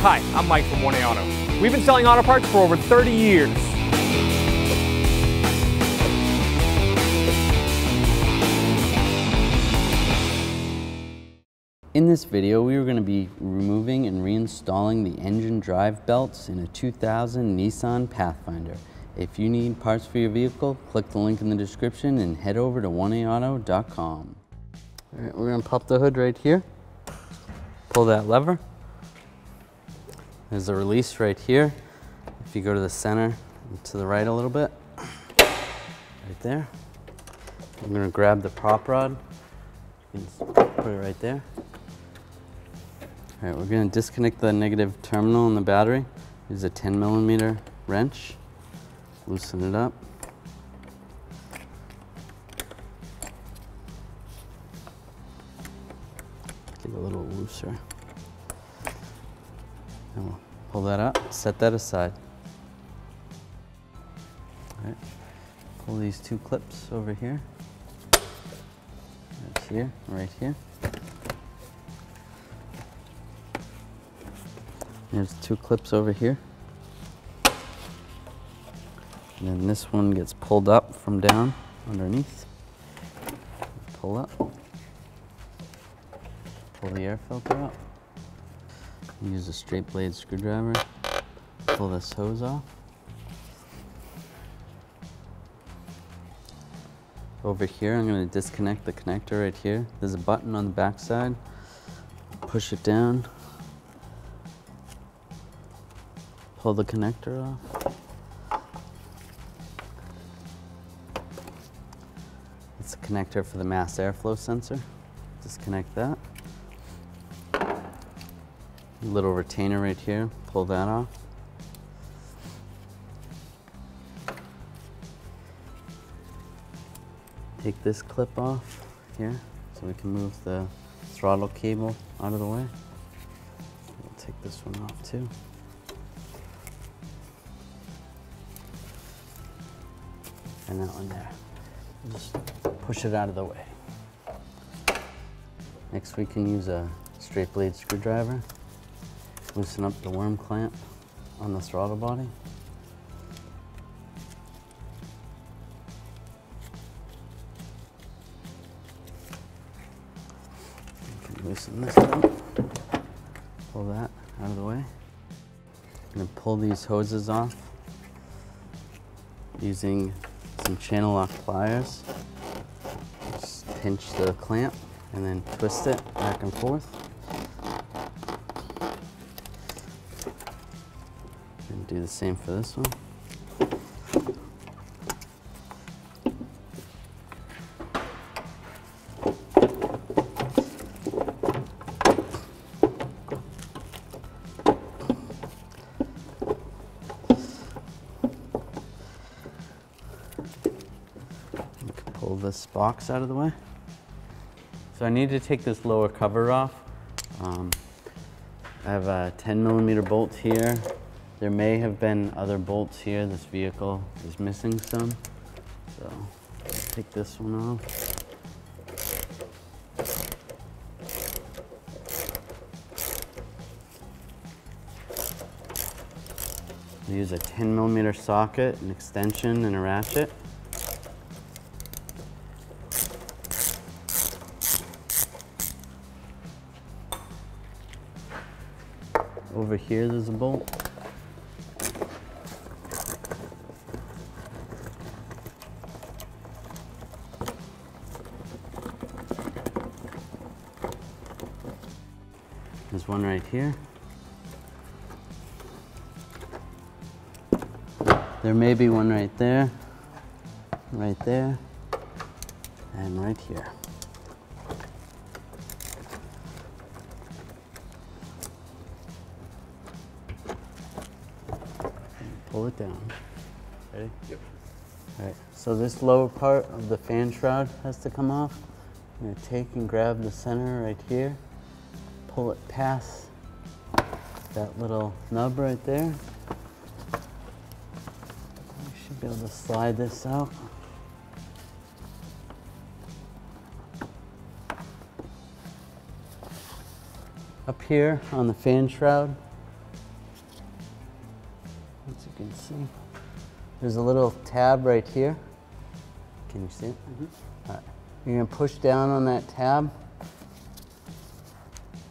Hi, I'm Mike from 1A Auto. We've been selling auto parts for over 30 years. In this video, we are going to be removing and reinstalling the engine drive belts in a 2000 Nissan Pathfinder. If you need parts for your vehicle, click the link in the description and head over to 1aauto.com. All right, we're going to pop the hood right here. Pull that lever. There's a release right here. If you go to the center and to the right a little bit, right there. I'm going to grab the prop rod and put it right there. All right, we're going to disconnect the negative terminal in the battery. Use a 10mm wrench. Loosen it up. Get a little looser. And we'll pull that up, set that aside. All right, pull these two clips over here. Right here, right here. There's two clips over here. And then this one gets pulled up from down underneath. Pull up. Pull the air filter up. Use a straight blade screwdriver. Pull this hose off. Over here, I'm going to disconnect the connector right here. There's a button on the back side. Push it down. Pull the connector off. It's a connector for the mass airflow sensor. Disconnect that. Little retainer right here, pull that off. Take this clip off here so we can move the throttle cable out of the way. We'll take this one off too. And that one there. Just push it out of the way. Next we can use a straight blade screwdriver. Loosen up the worm clamp on the throttle body. You can loosen this up. Pull that out of the way. I'm going to pull these hoses off using some channel lock pliers. Just pinch the clamp and then twist it back and forth. And do the same for this one. Pull this box out of the way. So I need to take this lower cover off. I have a 10mm bolt here. There may have been other bolts here. This vehicle is missing some. So I'll take this one off. I'll use a 10mm socket, an extension, and a ratchet. Over here, there's a bolt. There's one right here. There may be one right there, and right here. Pull it down. Ready? Yep. All right, so this lower part of the fan shroud has to come off. I'm going to take and grab the center right here, pull it past that little nub right there. I should be able to slide this out. Up here on the fan shroud, see. There's a little tab right here. Can you see it? All right. You're going to push down on that tab,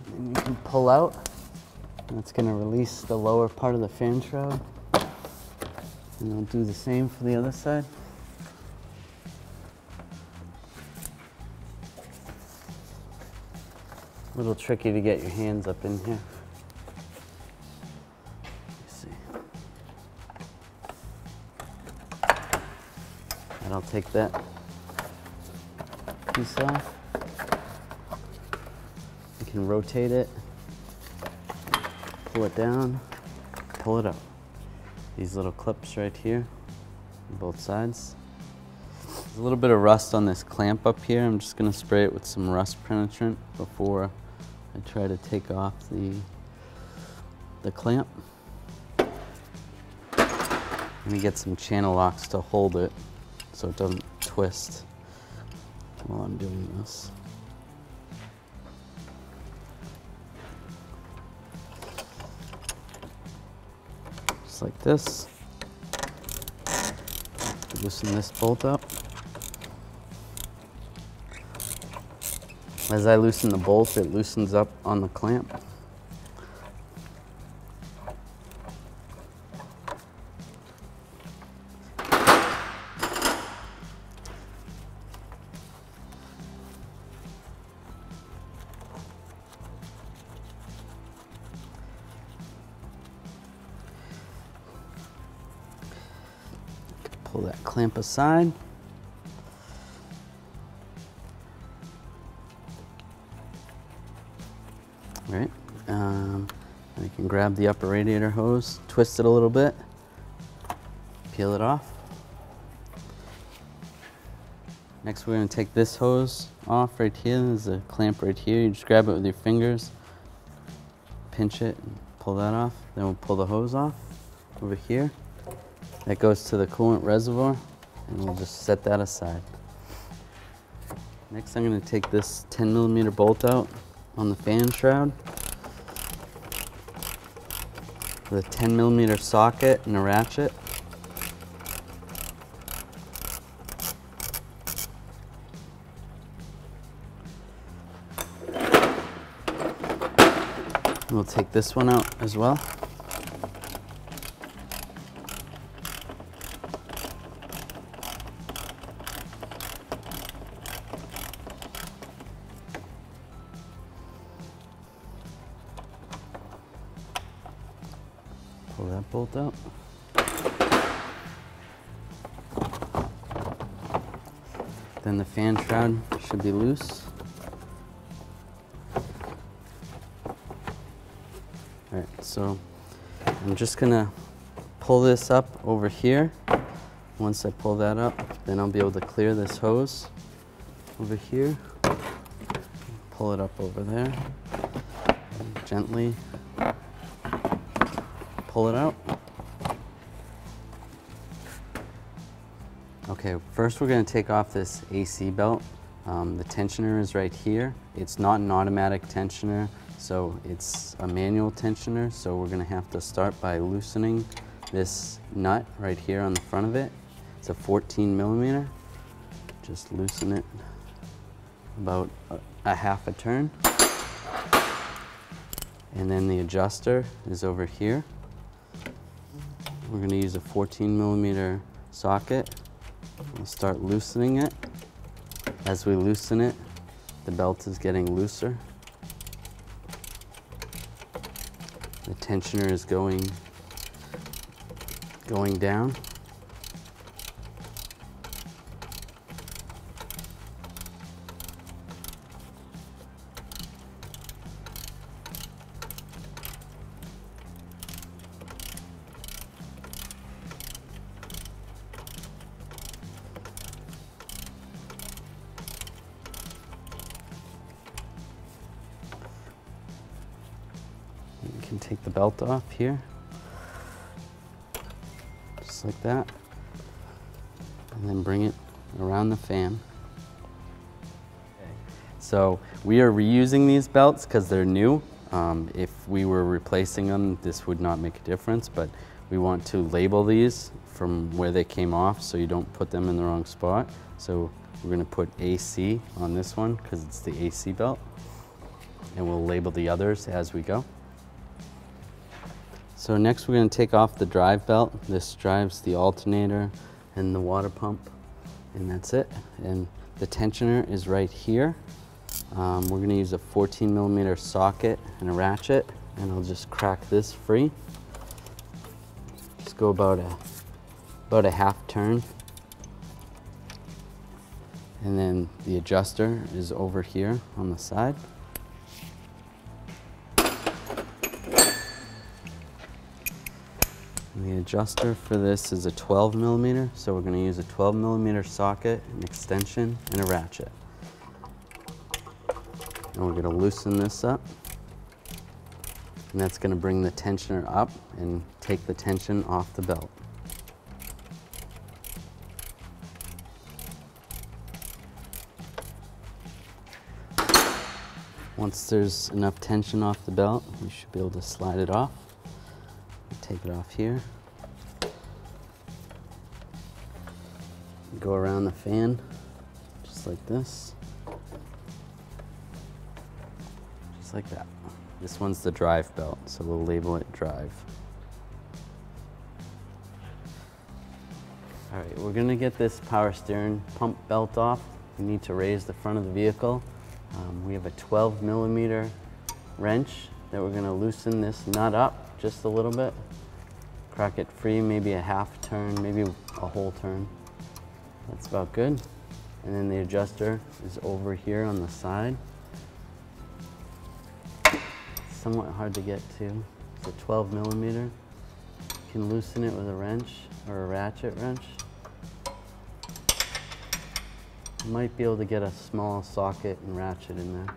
and you can pull out. That's going to release the lower part of the fan shroud. And I'll do the same for the other side. A little tricky to get your hands up in here. Let's see. And I'll take that piece off. You can rotate it, pull it down, pull it up. These little clips right here on both sides. There's a little bit of rust on this clamp up here. I'm just going to spray it with some rust penetrant before I try to take off the clamp. I'm going to get some channel locks to hold it so it doesn't twist while I'm doing this. Just like this. Loosen this bolt up. As I loosen the bolt, it loosens up on the clamp. Pull that clamp aside. Right, and you can grab the upper radiator hose, twist it a little bit, peel it off. Next we're going to take this hose off right here. There's a clamp right here. You just grab it with your fingers, pinch it, and pull that off. Then we'll pull the hose off over here. That goes to the coolant reservoir, and we'll just set that aside. Next I'm going to take this 10mm bolt out on the fan shroud with a 10mm socket and a ratchet. We'll take this one out as well. Pull that bolt out. Then the fan shroud should be loose. All right, so I'm just gonna pull this up over here. Once I pull that up, then I'll be able to clear this hose over here. Pull it up over there. Gently pull it out. Okay, first we're going to take off this AC belt. The tensioner is right here. It's not an automatic tensioner, so it's a manual tensioner. So we're going to have to start by loosening this nut right here on the front of it. It's a 14mm. Just loosen it about a half a turn. And then the adjuster is over here. We're going to use a 14mm socket. We'll start loosening it. As we loosen it, the belt is getting looser. The tensioner is going down. You can take the belt off here, just like that, and then bring it around the fan. So we are reusing these belts because they're new. If we were replacing them, this would not make a difference, but we want to label these from where they came off so you don't put them in the wrong spot. So we're going to put AC on this one because it's the AC belt, and we'll label the others as we go. So next we're going to take off the drive belt. This drives the alternator and the water pump, and that's it. And the tensioner is right here. We're going to use a 14mm socket and a ratchet, and I'll just crack this free. Just go about a half turn. And then the adjuster is over here on the side. And the adjuster for this is a 12mm, so we're going to use a 12mm socket, an extension, and a ratchet. And we're going to loosen this up. And that's going to bring the tensioner up and take the tension off the belt. Once there's enough tension off the belt, you should be able to slide it off. Take it off here. Go around the fan, just like this. Just like that. This one's the drive belt, so we'll label it drive. All right, we're gonna get this power steering pump belt off. We need to raise the front of the vehicle. We have a 12mm wrench that we're gonna loosen this nut up just a little bit. Crack it free, maybe a half turn, maybe a whole turn. That's about good. And then the adjuster is over here on the side. Somewhat hard to get to. It's a 12mm. You can loosen it with a wrench or a ratchet wrench. You might be able to get a small socket and ratchet in there.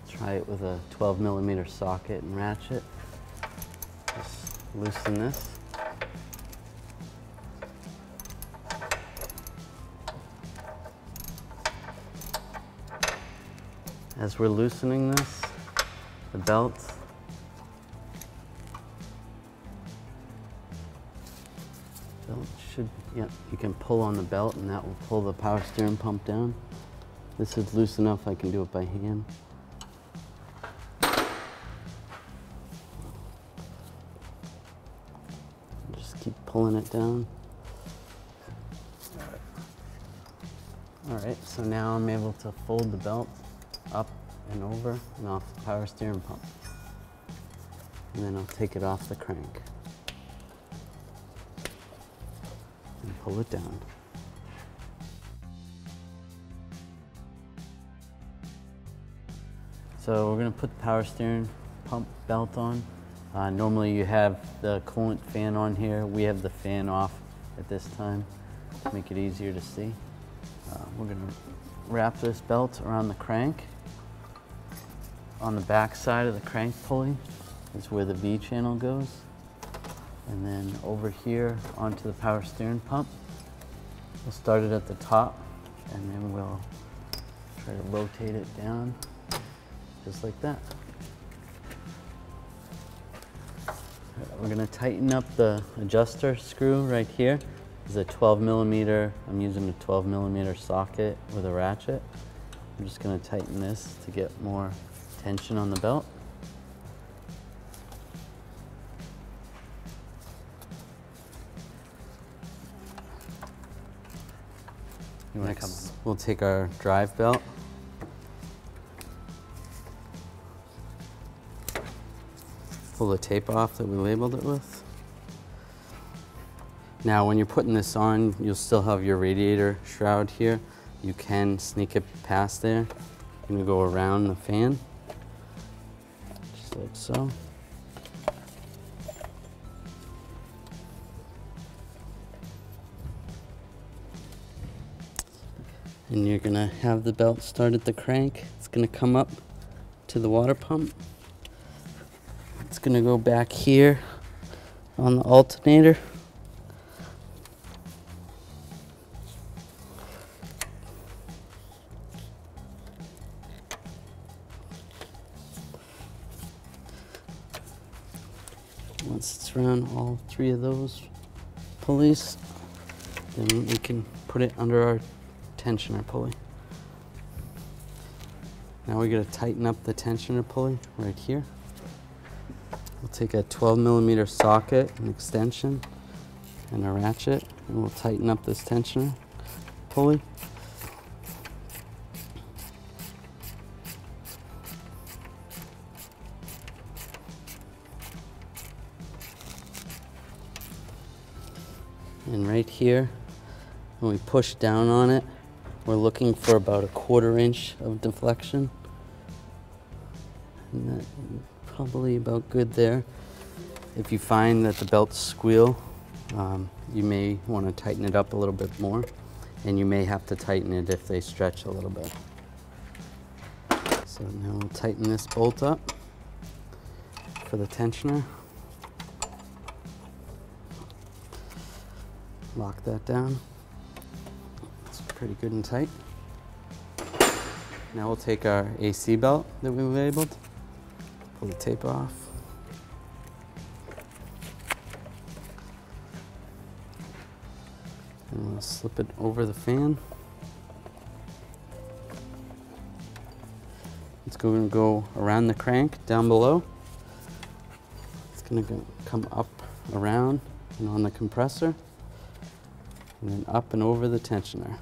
Try it with a 12mm socket and ratchet. Just loosen this. As we're loosening this, the belt should, yeah, you can pull on the belt and that will pull the power steering pump down. This is loose enough I can do it by hand. Just keep pulling it down. All right, so now I'm able to fold the belt up and over and off the power steering pump. And then I'll take it off the crank and pull it down. So we're going to put the power steering pump belt on. Normally you have the coolant fan on here. We have the fan off at this time to make it easier to see. We're going to wrap this belt around the crank. On the back side of the crank pulley is where the V channel goes. And then over here onto the power steering pump. We'll start it at the top and then we'll try to rotate it down just like that. We're going to tighten up the adjuster screw right here. This is a 12mm. I'm using a 12mm socket with a ratchet. I'm just going to tighten this to get more tension on the belt. Next, we'll take our drive belt. Pull the tape off that we labeled it with. Now when you're putting this on, you'll still have your radiator shroud here. You can sneak it past there. You're going to go around the fan, just like so. And you're going to have the belt start at the crank. It's going to come up to the water pump. It's going to go back here on the alternator. Once it's around all three of those pulleys, then we can put it under our tensioner pulley. Now we gotta tighten up the tensioner pulley right here. We'll take a 12mm socket, an extension, and a ratchet, and we'll tighten up this tensioner pulley. And right here, when we push down on it, we're looking for about a 1/4 inch of deflection. And that's probably about good there. If you find that the belts squeal, you may want to tighten it up a little bit more, and you may have to tighten it if they stretch a little bit. So now we'll tighten this bolt up for the tensioner. Lock that down. It's pretty good and tight. Now we'll take our AC belt that we labeled, pull the tape off. And we'll slip it over the fan. It's going to go around the crank down below. It's going to come up around and on the compressor, and then up and over the tensioner.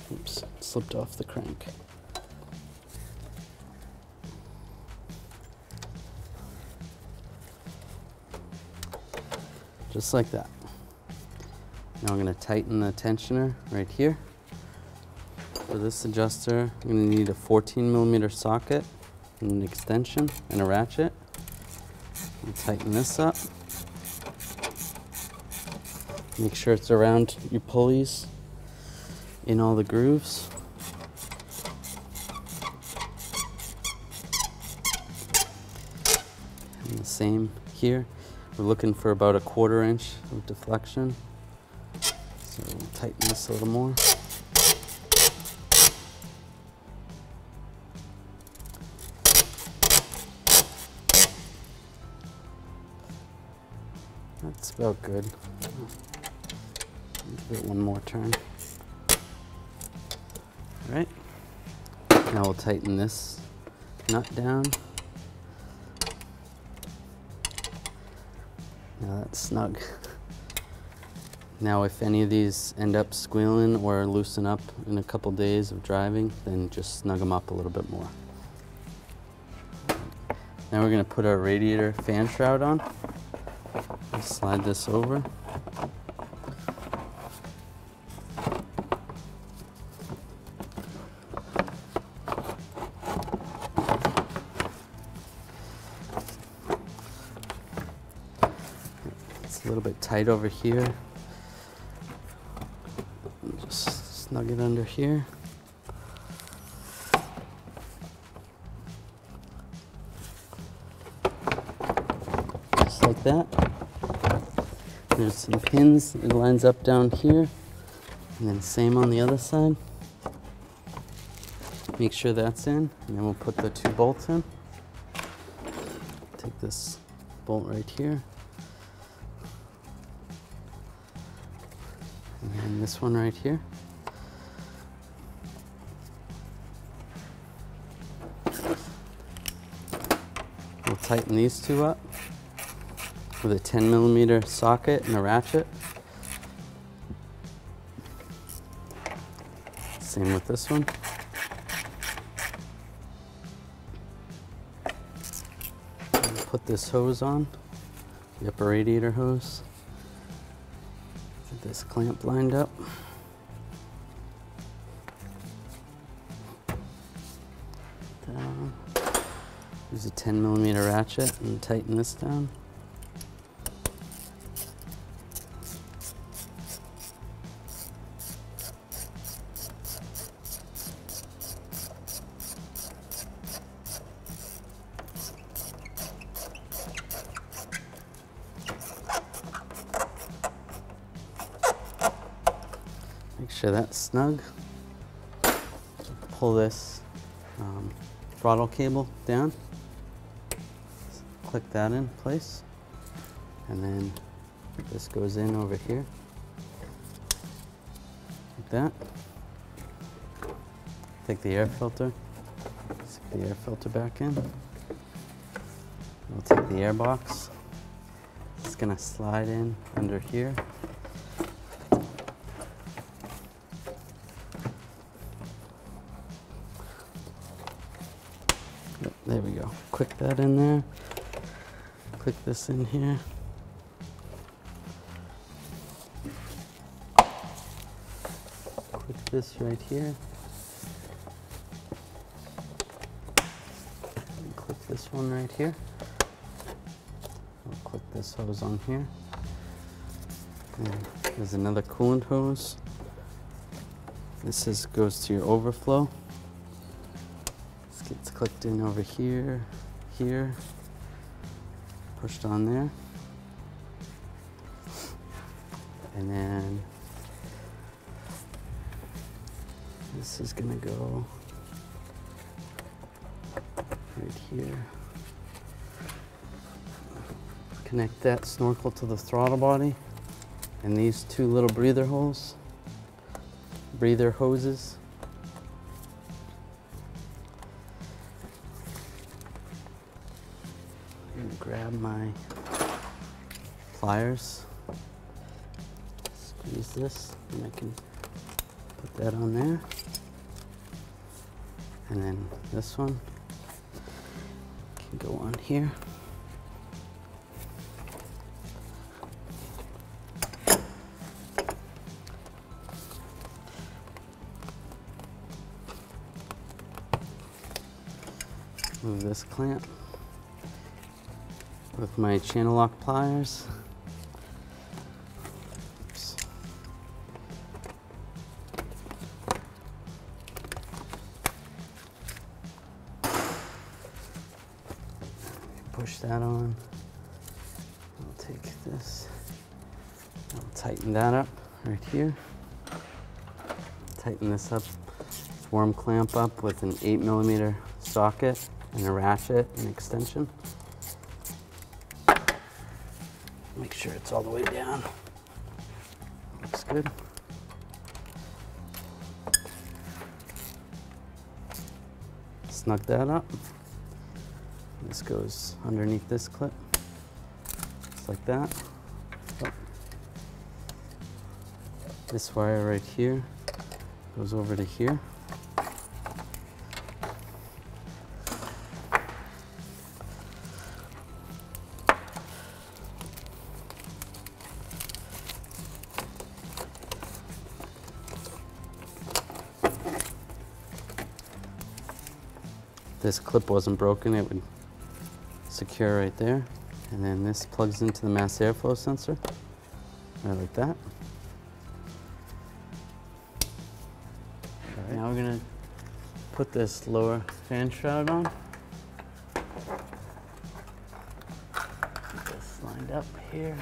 Oops, slipped off the crank. Just like that. Now I'm going to tighten the tensioner right here. For this adjuster, I'm going to need a 14mm socket, and an extension, and a ratchet. I'll tighten this up. Make sure it's around your pulleys in all the grooves. And the same here. We're looking for about a 1/4 inch of deflection. So we'll tighten this a little more. That's about good. Give it one more turn. All right. Now we'll tighten this nut down. Now that's snug. Now if any of these end up squealing or loosen up in a couple days of driving, then just snug them up a little bit more. Now we're going to put our radiator fan shroud on. We'll slide this over. It's a little bit tight over here. Just snug it under here. Just like that. There's some pins. It lines up down here. And then same on the other side. Make sure that's in. And then we'll put the 2 bolts in. Take this bolt right here. And then this one right here. We'll tighten these 2 up with a 10mm socket and a ratchet. Same with this one. We'll put this hose on, the upper radiator hose. Get this clamp lined up. Down. Use a 10mm ratchet and tighten this down. Make sure that's snug. Pull this throttle cable down. Click that in place. And then this goes in over here, like that. Take the air filter, stick the air filter back in. We'll take the air box. It's gonna slide in under here. Yep, there we go. Click that in there. Click this in here. Click this right here. And click this one right here. I'll click this hose on here. And there's another coolant hose. This goes to your overflow. This gets clicked in over here, here, pushed on there. And then this is gonna go right here. Connect that snorkel to the throttle body, and these two little breather hoses. I'm gonna grab my pliers, squeeze this, and I can put that on there. And then this one can go on here. Move this clamp with my channel lock pliers. Oops. Push that on. I'll take this. I'll tighten that up right here. Tighten this up. Worm clamp up with an 8mm socket and a ratchet and extension. Make sure it's all the way down. Looks good. Snug that up. This goes underneath this clip, just like that. Oh. This wire right here goes over to here. This clip wasn't broken, it would secure right there. And then this plugs into the mass airflow sensor, right like that. Right. Now we're gonna put this lower fan shroud on. Get this lined up here.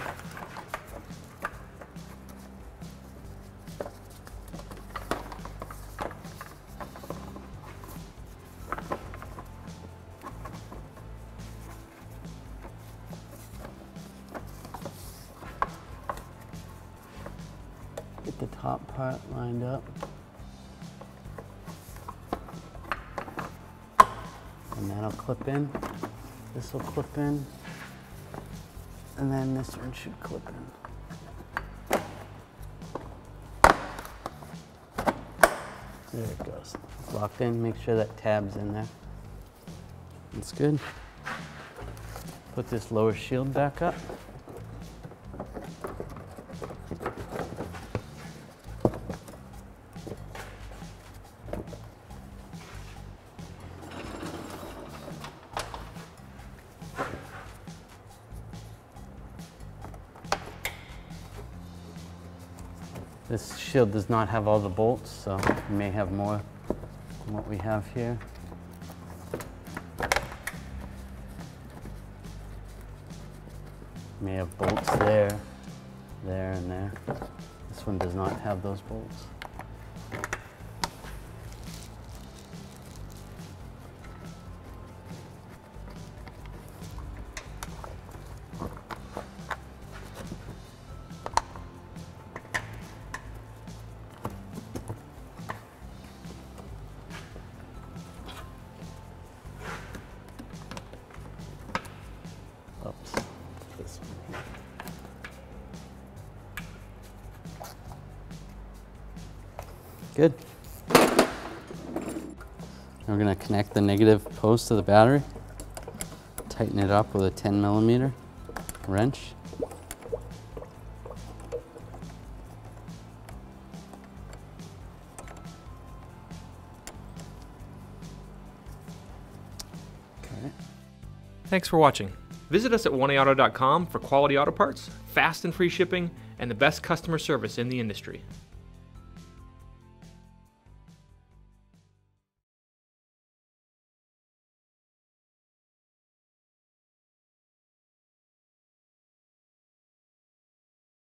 Get the top part lined up. And that'll clip in. This will clip in. And then this one should clip in. There it goes. It's locked in. Make sure that tab's in there. That's good. Put this lower shield back up. This shield does not have all the bolts, so you may have more than what we have here. You may have bolts there, there, and there. This one does not have those bolts. We're going to connect the negative post to the battery, tighten it up with a 10mm wrench. Okay. Thanks for watching. Visit us at oneauto.com for quality auto parts, fast and free shipping, and the best customer service in the industry.